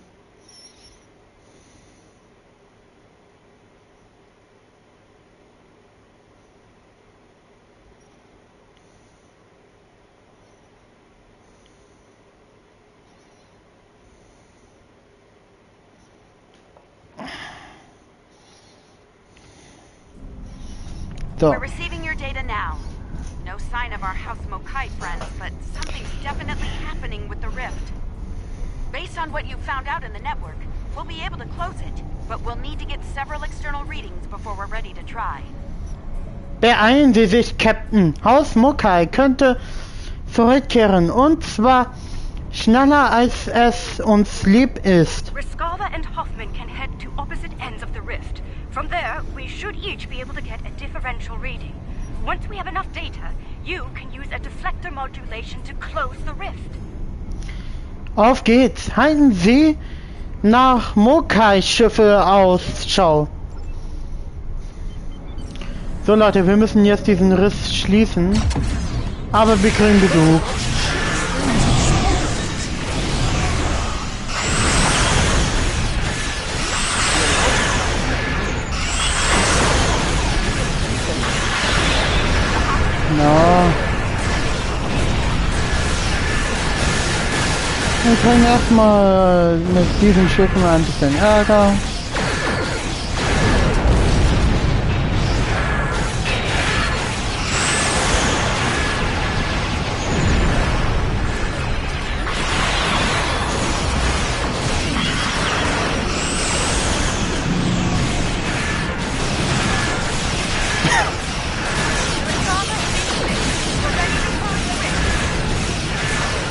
We're receiving your data now. No sign of our House Mokai friends, but something's definitely happening with the rift. Based on what you found out in the network, we'll be able to close it, but we'll need to get several external readings before we're ready to try.
Beeilen Sie sich, Captain. Haus Mokai könnte zurückkehren, und zwar schneller als es uns lieb ist.
Riskava and Hoffman can head to opposite ends of the rift. From there, we should each be able to get a differential reading. Once we have enough data, you can use a deflector modulation to close the rift.
Auf geht's. Halten Sie nach Mokai-Schiffe Ausschau. So Leute, wir müssen jetzt diesen Riss schließen. Aber wir kriegen Besuch. No. Wir kriegen erstmal mit diesen Schiffen ein bisschen Ärger.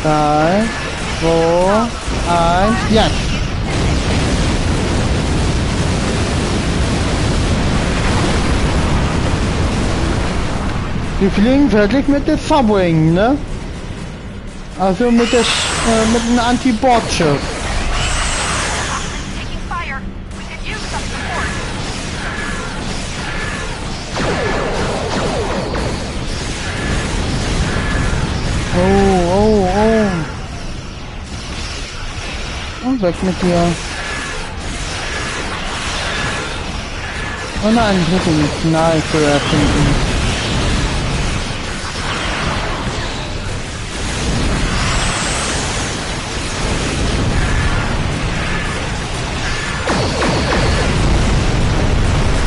Drei, zwei, eins, jetzt! Wir fliegen wirklich mit der Subwing, ne? Also mit der mit einem Anti-Bord-Schiff. Und weg mit dir. Und einen dritten Knall zu erfinden.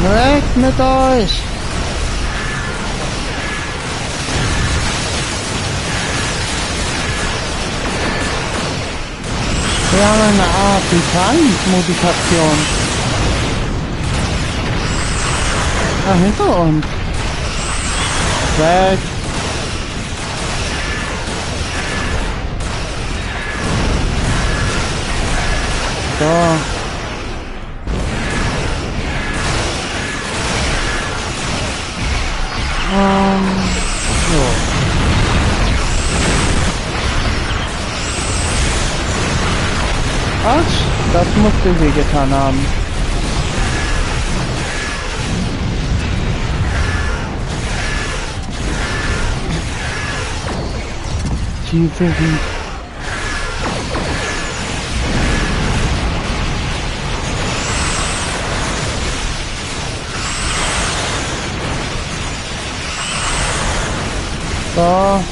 Weg mit euch! Wir haben eine Art Design-Modifikation. Hinter uns. Weg. So. So. Ach, das musste sie getan haben. Tiefe sind. So.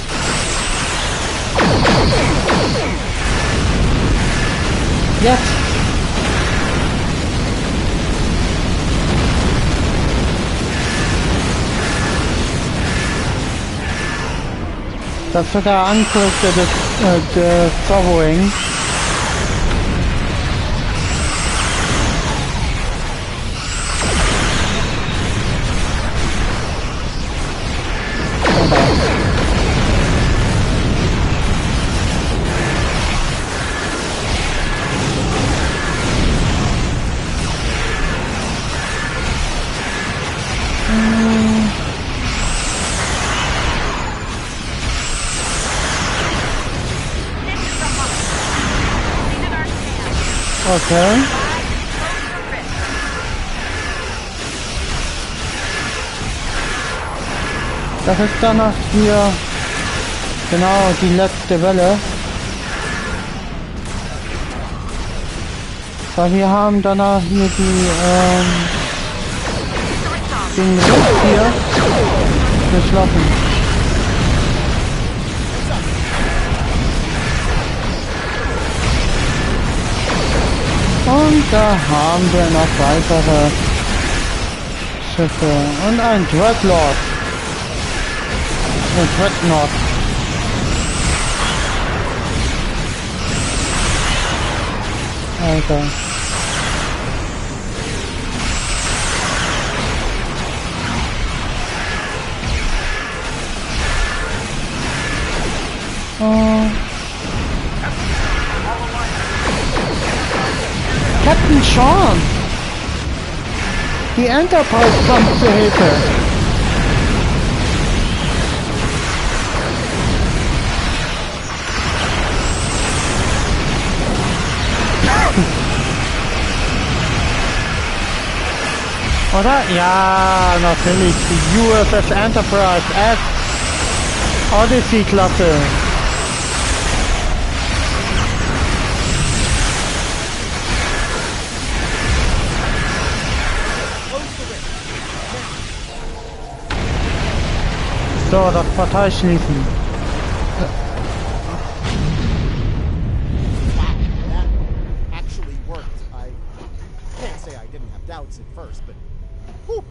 Jetzt. Das wird der Angriff des Sovereign. Okay. Das ist danach hier genau die letzte Welle. So, wir haben danach hier den Rift hier geschlossen. Und da haben wir noch weitere Schiffe und ein Dreadlord. Ein Dreadnought. Alter. Captain Sean! Die Enterprise kommt zur Hilfe! Oder? Ja, natürlich. Die USS Enterprise F Odyssey-Klasse. So, das Portal schließen.
That actually worked. I can't say I didn't have doubts at first, but whew,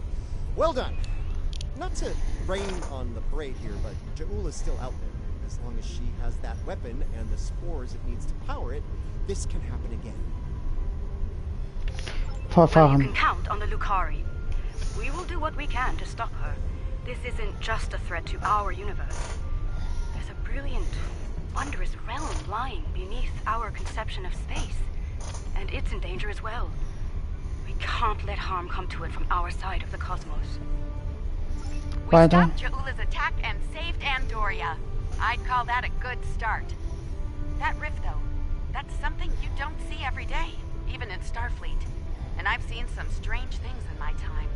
well done. Not to rain on the parade here, but Ja'ula's still out there. As long as she has that weapon and the spores it needs to power it, this can happen again.
Well, you can count on the Lucari. We will do what we can to stop her. This isn't just a threat to our universe. There's a brilliant, wondrous realm lying beneath our conception of space. And it's in danger as well. We can't let harm come to it from our side of the cosmos.
We stopped Ja'ula's attack and saved Andoria. I'd call that a good start. That rift, though, that's something you don't see every day, even in Starfleet. And I've seen some strange things in my time.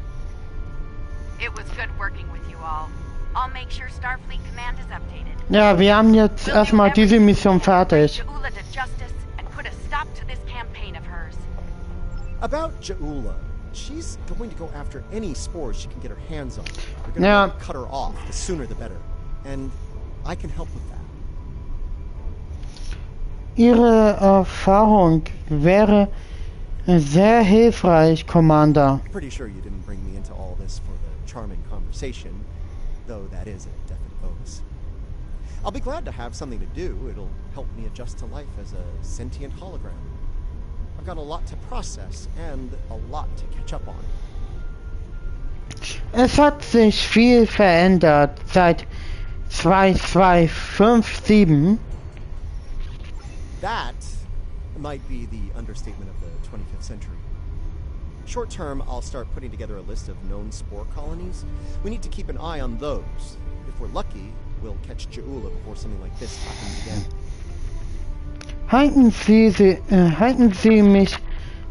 It was good working with you all. I'll make sure Starfleet Command is updated.
Ja, wir haben jetzt erstmal diese Mission fertig.
Ja'ula to justice and put a stop to this campaign of hers.
About Ja'ula, she's going to go after any spores she can get her hands on. We're going to cut her off. The sooner the better. And I can help with that.
Ihre Erfahrung wäre sehr hilfreich, Commander.
Pretty sure you didn't bring me into all this for the charming conversation, though that is a definite bonus. I'll be glad to have something to do. It'll help me adjust to life as a sentient hologram. I've got a lot to process and a lot to catch up on.
Es hat sich viel verändert seit 2257.
That might be the understatement of the 25th century. Short term, I'll start putting together a list of known spore colonies. We need to keep an eye on those. If we're lucky, we'll catch Ja'ula before something like this happens again.
Halten Sie mich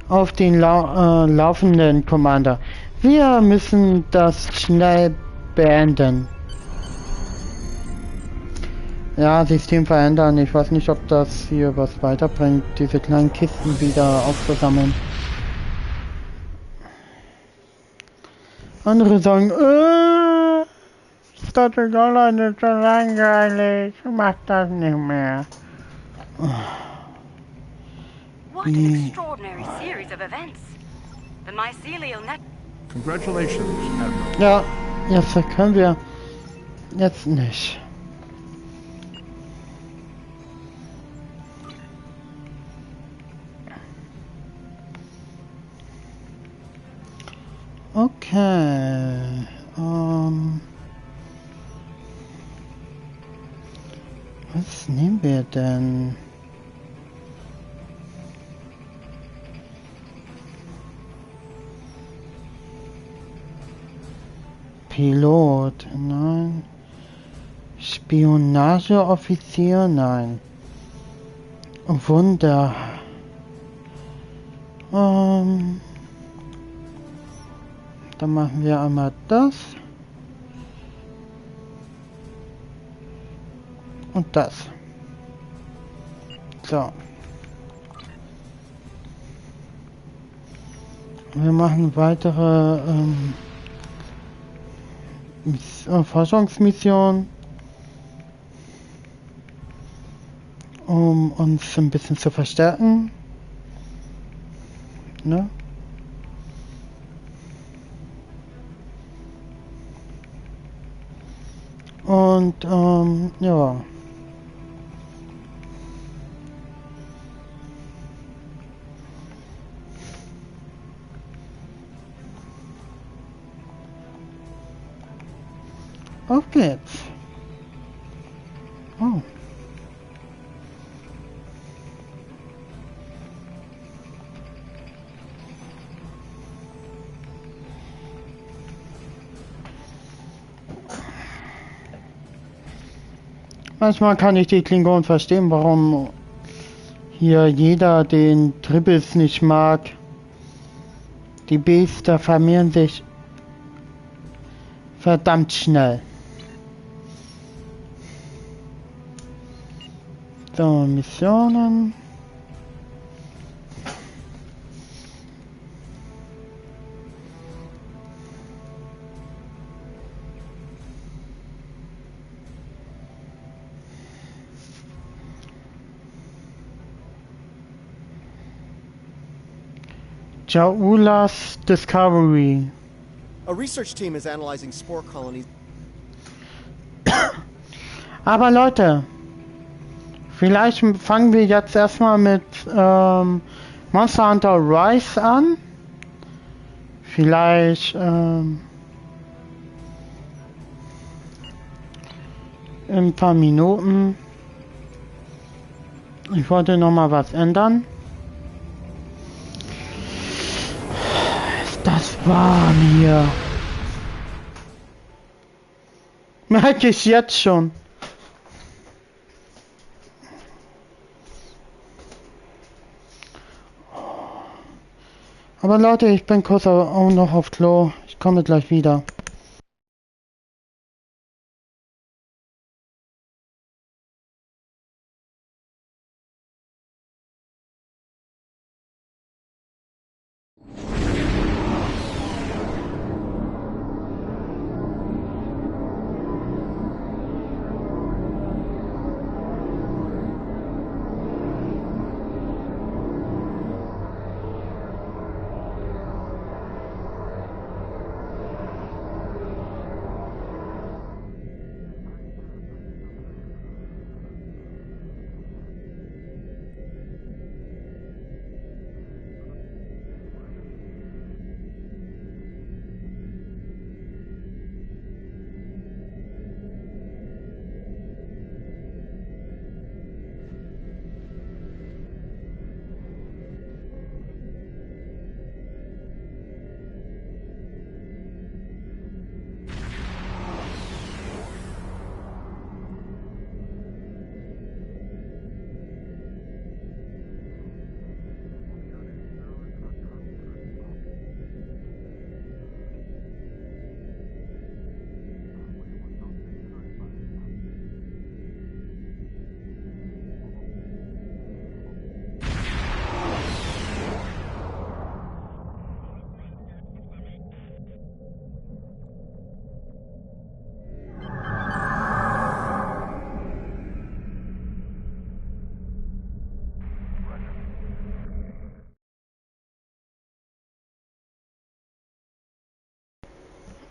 auf den Laufenden, Commander. Wir müssen das schnell beenden. Ja, System verändern. Ich weiß nicht, ob das hier was weiterbringt, diese kleinen Kisten wieder aufzusammeln. Andere sagen, Static Online ist so langweilig, mach das nicht mehr.
What an extraordinary series of events. The mycelial net.
Congratulations, Admiral.
Ja, jetzt können wir jetzt nicht. Okay. Was nehmen wir denn? Pilot, nein. Spionageoffizier, nein. Wunder. Dann machen wir einmal das. Und das. So. Wir machen weitere Forschungsmission, um uns ein bisschen zu verstärken. Ne? Und ja. Auf geht's. Oh. Manchmal kann ich die Klingonen verstehen, warum hier jeder den Tribbles nicht mag. Die Biester vermehren sich verdammt schnell. So, Missionen. Ja'ula's Discovery.
A research team is analyzing spore colonies.
Aber Leute, vielleicht fangen wir jetzt erstmal mit Monster Hunter Rise an. Vielleicht in ein paar Minuten. Ich wollte noch mal was ändern. Das warm hier. Merke ich jetzt schon. Aber Leute, ich bin kurz auch noch auf Klo. Ich komme gleich wieder.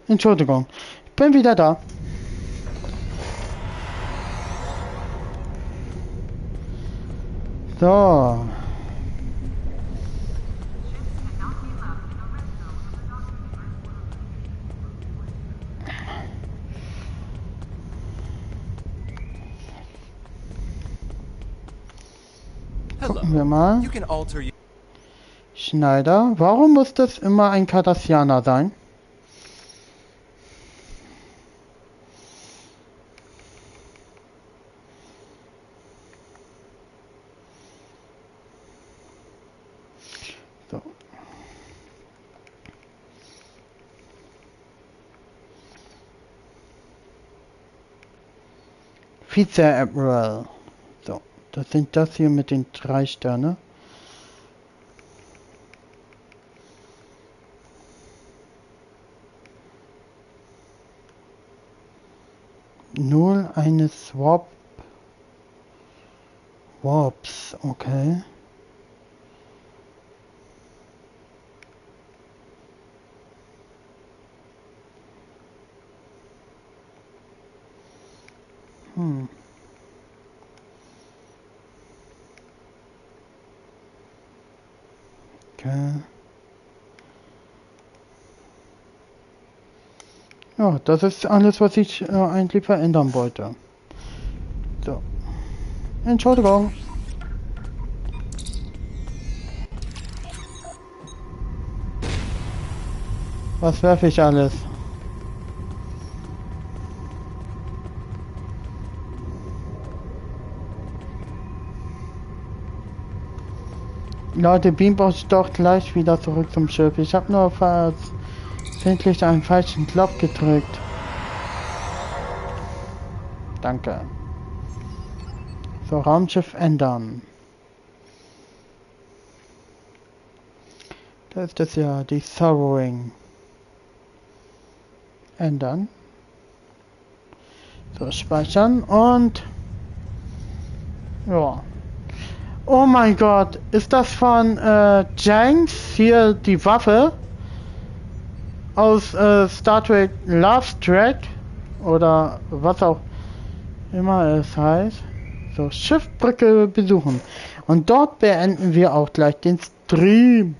Entschuldigung. Ich bin wieder da. So. Gucken wir mal. Schneider. Warum muss das immer ein Cardassianer sein? So. Vize-Admiral. So, das sind das hier mit den 3 Sterne. Null eine Swap. Warps, okay. Okay. Ja, das ist alles, was ich eigentlich verändern wollte. So. Entschuldigung. Was werfe ich alles? Leute, beamt euch doch gleich wieder zurück zum Schiff. Ich habe nur versehentlich einen falschen Knopf gedrückt. Danke. So, Raumschiff ändern. Da ist das ja, die Sorrowing. Ändern. So, speichern und... Ja. Oh mein Gott, ist das von Jenks hier die Waffe aus Star Trek Love Track oder was auch immer es heißt. So, Schiffbrücke besuchen. Und dort beenden wir auch gleich den Stream.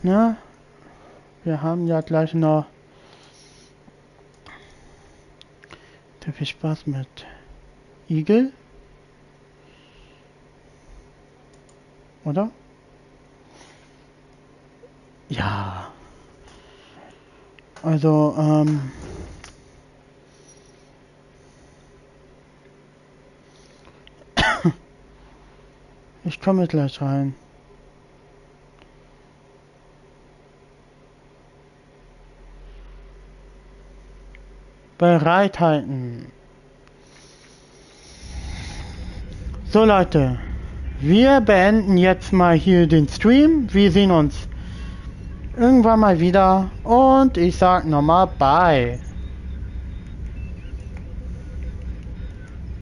Ja, wir haben ja gleich noch sehr viel Spaß mit Igel. Oder? Ja. Also, ich komme gleich rein. Bereithalten. So Leute. Wir beenden jetzt mal hier den Stream. Wir sehen uns irgendwann mal wieder. Und ich sag nochmal Bye.